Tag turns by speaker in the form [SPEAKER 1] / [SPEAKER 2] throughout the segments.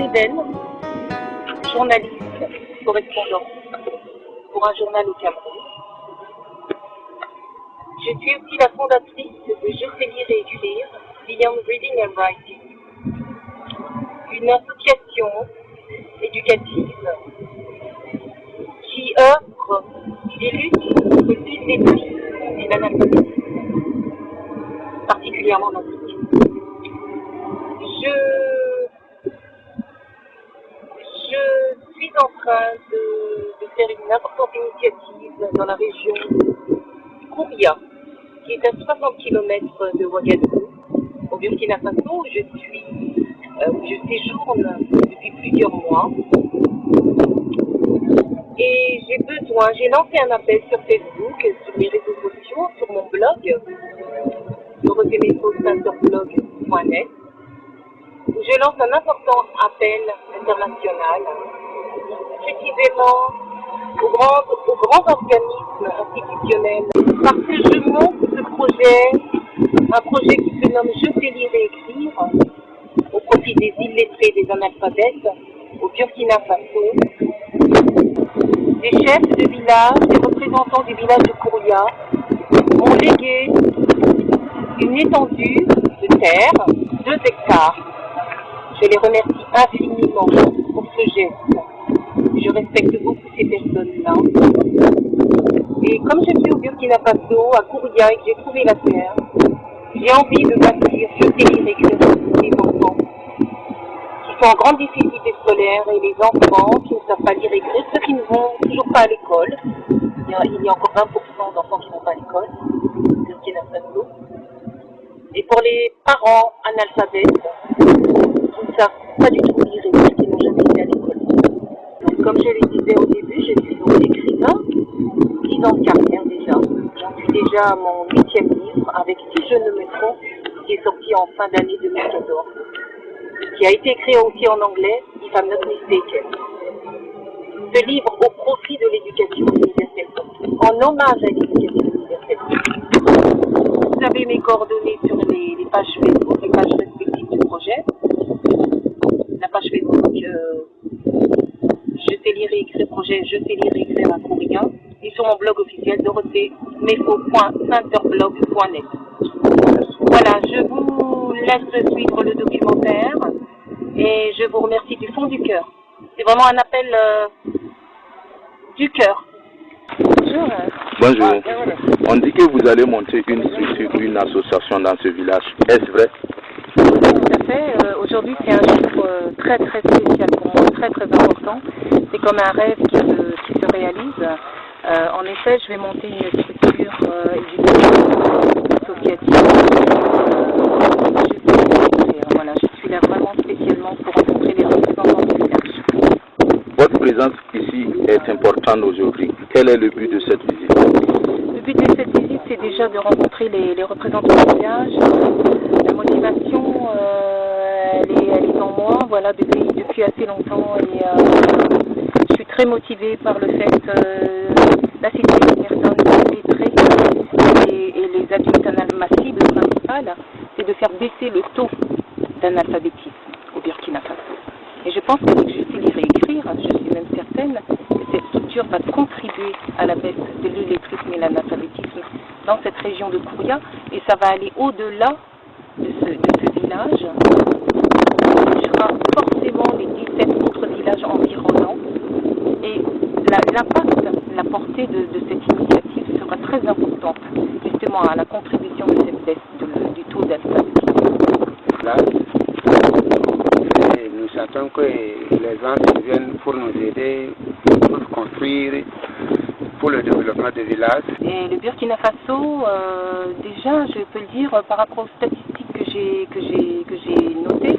[SPEAKER 1] écrivaine, journaliste, correspondante pour un journal au Cameroun. Je suis aussi la fondatrice de Je sais lire et écrire, Beyond Reading and Writing, une association éducative qui œuvre des luttes contre le dyslexique et l'analphabétisme, particulièrement dans le pays. Je suis en train de faire une importante initiative dans la région Kouria, qui est à 60 km de Ouagadougou, au Burkina Faso, où je séjourne depuis plusieurs mois. Et j'ai lancé un appel sur Facebook, sur mes réseaux sociaux, sur mon blog, dorotheemeso.blog.net, où je lance un important appel international, précisément aux grands organismes institutionnels, parce que je monte ce projet, un projet qui se nomme Je sais lire et écrire, au profit des illettrés, des analphabètes, au Burkina Faso. Des chefs de village, des représentants du village de Kouria m'ont légué une étendue de terre, 2 hectares. Je les remercie infiniment pour ce geste. Je respecte beaucoup ces personnes-là. Et comme je suis au Burkina Faso, à Kouria, et que j'ai trouvé la terre, j'ai envie de bâtir, je sais lire et écrire les enfants qui sont en grande difficulté scolaire et les enfants qui ne savent pas lire et écrire, ceux qui ne vont toujours pas à l'école. Il y a encore 20% d'enfants qui ne vont pas à l'école au Burkina Faso. Et pour les parents analphabètes qui ne savent pas du tout lire et écrire, qui n'ont jamais été à l'école. Donc, comme je le disais au début, je suis donc écrivain, 10 ans de carrière déjà. J'en suis déjà à mon 8e livre, avec Si je ne me trompe, qui est sorti en fin d'année 2014. Qui a été écrit aussi en anglais, If I'm Not Mistaken. Ce livre au profit de l'éducation universelle, en hommage à l'éducation universelle. Vous avez mes coordonnées sur les pages Facebook, les pages respectives du projet. La page Facebook, Je sais lire et écrire projet, Je sais lire et écrire à Kouria. Et sur mon blog officiel, dorotheemeso.centerblog.net. Voilà, je vous laisse suivre le documentaire et je vous remercie du fond du cœur. C'est vraiment un appel du cœur.
[SPEAKER 2] Bonjour. Bonjour. On dit que vous allez monter une structure, une association dans ce village. Est-ce vrai?
[SPEAKER 3] Oui, tout à fait. Aujourd'hui, c'est un jour très très spécial pour moi, très très important. C'est comme un rêve qui se réalise. En effet, je vais monter une structure associative. Voilà, je suis là vraiment spécialement pour rencontrer les représentants du village.
[SPEAKER 2] Votre présence ici est importante aujourd'hui. Quel est le but de cette visite?
[SPEAKER 3] Le but de cette visite, c'est déjà de rencontrer les représentants du village. La motivation, elle est en moi, voilà, depuis assez longtemps. Et je suis très motivée par le fait d'assister les personnes illettrées et les adultes. Ma cible principale, c'est de faire baisser le taux d'analphabétisme au Burkina Faso. Et je pense qu'avec Je sais lire et écrire, je suis même certaine que cette structure va contribuer à la baisse de l'illettrisme et l'analphabétisme dans cette région de Kouria, et ça va aller au-delà de ce village. Il touchera forcément les 17 autres villages environnants, et l'impact, la portée de cette initiative sera très importante, justement à la contribution de cette baisse du taux d'analphabétisme.
[SPEAKER 4] Nous attendons que les gens viennent pour nous aider, pour construire, pour le développement des villages.
[SPEAKER 3] Et le Burkina Faso, déjà, je peux le dire, par rapport aux statistiques que j'ai notées,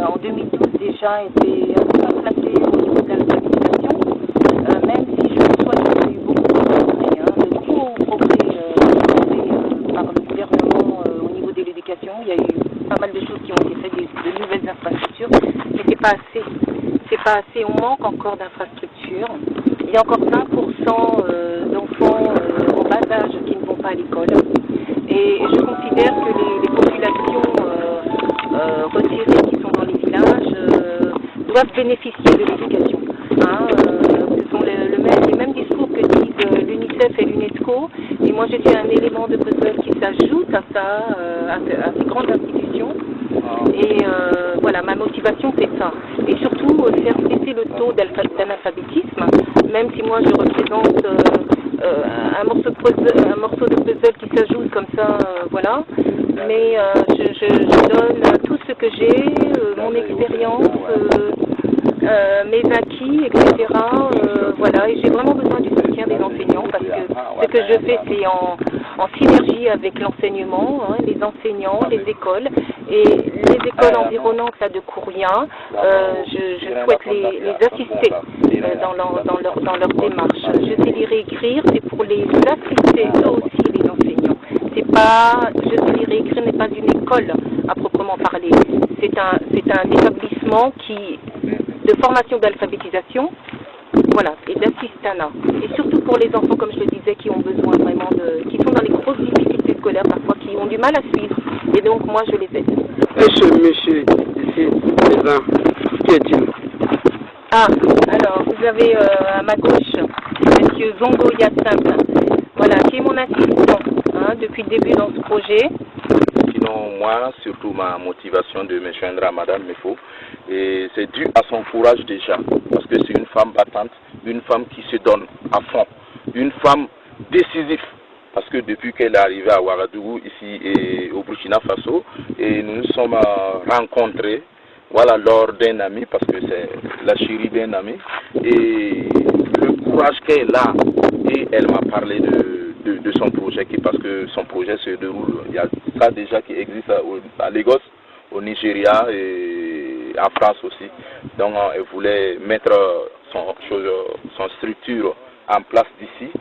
[SPEAKER 3] en 2012 déjà était un peu placé au niveau de l'alphabétisation, même si je conçois qu'il y a eu beaucoup de progrès, par le gouvernement au niveau de l'éducation. Il y a eu pas mal de choses qui ont été faites, de nouvelles infrastructures, mais c'est pas assez. C'est pas assez, on manque encore d'infrastructures. Il y a encore 20% d'enfants en bas âge qui ne vont pas à l'école. Et je considère que les populations retirées qui sont dans les villages doivent bénéficier de l'éducation. Hein, ce sont les mêmes discours que disent l'UNICEF et l'UNESCO. Et moi, je suis un élément de puzzle qui s'ajoute à ça, à ces grandes institutions. Et voilà, ma motivation, c'est ça. Et surtout, faire baisser le taux d'analphabétisme, même si moi, je représente un morceau de puzzle qui s'ajoute comme ça, voilà. Mais je donne tout ce que j'ai, mon expérience, mes acquis, etc. Voilà, et j'ai vraiment besoin du soutien des enseignants parce que ce que je fais, c'est en synergie avec l'enseignement, hein, les enseignants, les écoles et les écoles environnantes là, de Kouria. Je souhaite les assister dans leur démarche. Je sais lire et écrire, c'est pour les assister eux aussi, les enseignants. C'est pas, je sais lire et écrire n'est pas une école à proprement parler. C'est un établissement de formation d'alphabétisation, voilà, et d'assistanat. Et surtout pour les enfants, comme je le disais, qui ont besoin vraiment qui sont dans les grosses difficultés scolaires parfois, qui ont du mal à suivre. Et donc, moi, je les aide.
[SPEAKER 4] Monsieur, ici, présent, qui est-il?
[SPEAKER 3] Ah, alors, vous avez à ma gauche, monsieur Zongo Yassam, voilà, qui est mon assistant, hein, depuis le début dans ce projet.
[SPEAKER 2] Sinon, moi, surtout ma motivation de me joindre à Madame Mefo, et c'est dû à son courage déjà, parce que c'est une femme battante, une femme qui se donne à fond, une femme décisive, parce que depuis qu'elle est arrivée à Ouagadougou, ici et au Burkina Faso, et nous nous sommes rencontrés, voilà, lors d'un ami, parce que c'est la chérie d'un ami, et le courage qu'elle a, et elle m'a parlé de son projet, parce que son projet se déroule, il y a ça déjà qui existe à Lagos, au Nigeria et en France aussi. Donc elle voulait mettre son structure en place d'ici,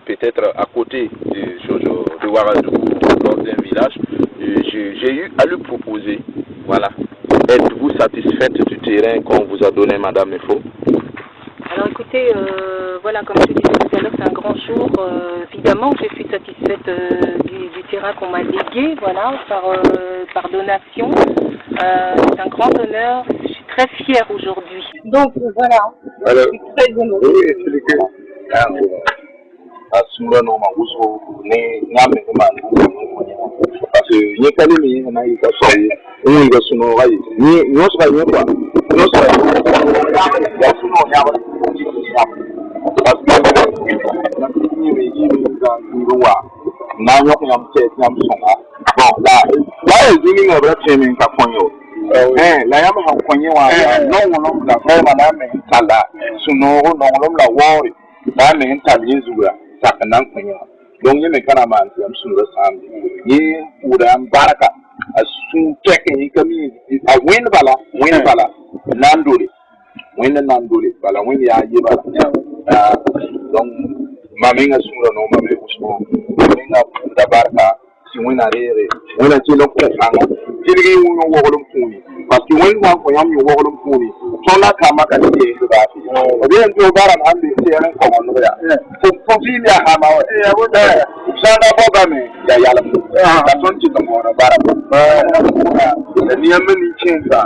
[SPEAKER 2] peut-être à côté de Ouagadougou, dans un village. J'ai eu à lui proposer, voilà. Êtes-vous satisfaite du terrain qu'on vous a donné, Madame Mefo?
[SPEAKER 3] Alors écoutez, voilà, comme je disais tout à l'heure, c'est un grand jour. Évidemment, je suis satisfaite du terrain qu'on m'a légué, voilà, par donation. C'est un grand honneur. Je suis très fière aujourd'hui.
[SPEAKER 1] Donc voilà,
[SPEAKER 2] alors,
[SPEAKER 1] je suis très honorée.
[SPEAKER 2] Oui, expliquez. Asura no maguso ne nyame ma parce que ni kalimi na yi ka so yi ni ga suno ga yi ni no so ga yi kwa no so ga suno ya ba parce que na ni me yi me ga ni wa na yo ko yam che yam so ga bon la e zini no bra temi ka fonyo la yam ha fonyo wa no da fa na me tala suno no la wori na me tali zura sakanan kunya don yi mai kana ma am sun da sami ni udan baraka a sun teke yi kami a win bala nandore bala win ya yi bala don maminga sun da no mame usmo maminga da baraka si win arere wala ti lo ko fanga jirgi won wogolum funi parce que win wa ko yam yo wogolum funi sona kama ka ti ba fi o bien to baran hande ti ran ko on ya ko fi ya ha ma ya wo da sana bo ga me ya yala da ton ti to mo bara da ni am ni chenza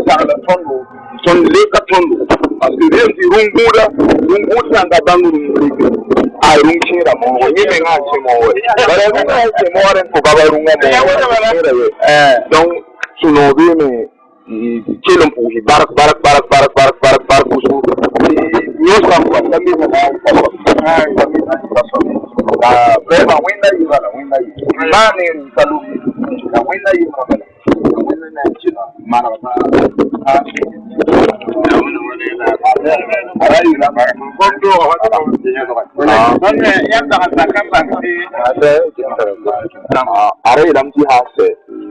[SPEAKER 2] sa la tondo son le ka tondo parce que bien ti runguda nga banguru a runchira mo ni me nga che mo bara nga che mo ren ko baba runga mo donc suno bi me kelum pu barak kusu yo sam ko tambi na vraiment winda yi ma ne salu na winda yi na china mana ba ara ilam ti ha se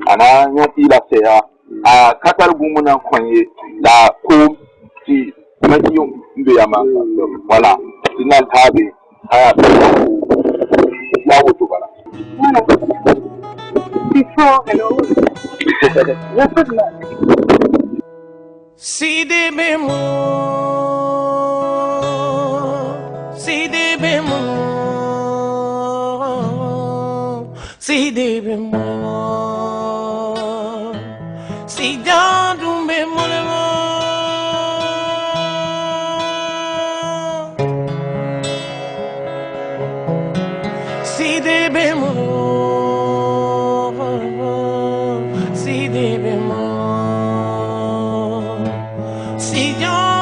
[SPEAKER 2] ana nyopi la se ha a katar gumuna kwanye da ko ti majiyo mbe yama voilà sinan tabe aya ya wuto bala
[SPEAKER 1] Voilà. C'est fort, alors.
[SPEAKER 5] Si des bémols, si des bémols, si des bémols, si dans tout bémol, si des bémols, si des bémols, si Dieu